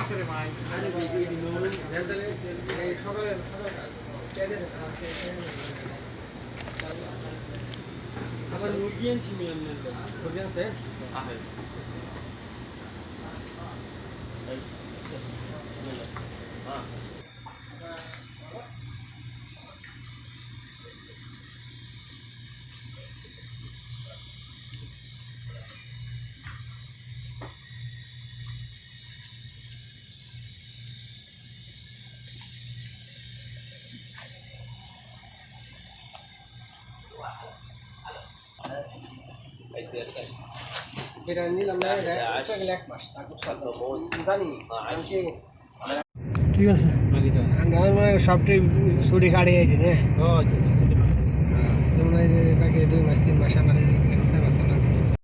আছে রে ভাই আবার মুরগি আনছি মুরগি আছে এটা নিলাম না এটা গেলে 1 মাস তারপর জানি ঠিক আছে আমরা মানে সবটাই ছুটি কাটে গেছি না ও আচ্ছা আচ্ছা যেমন এই যে বাকি 2 মাস 3 মাস আমার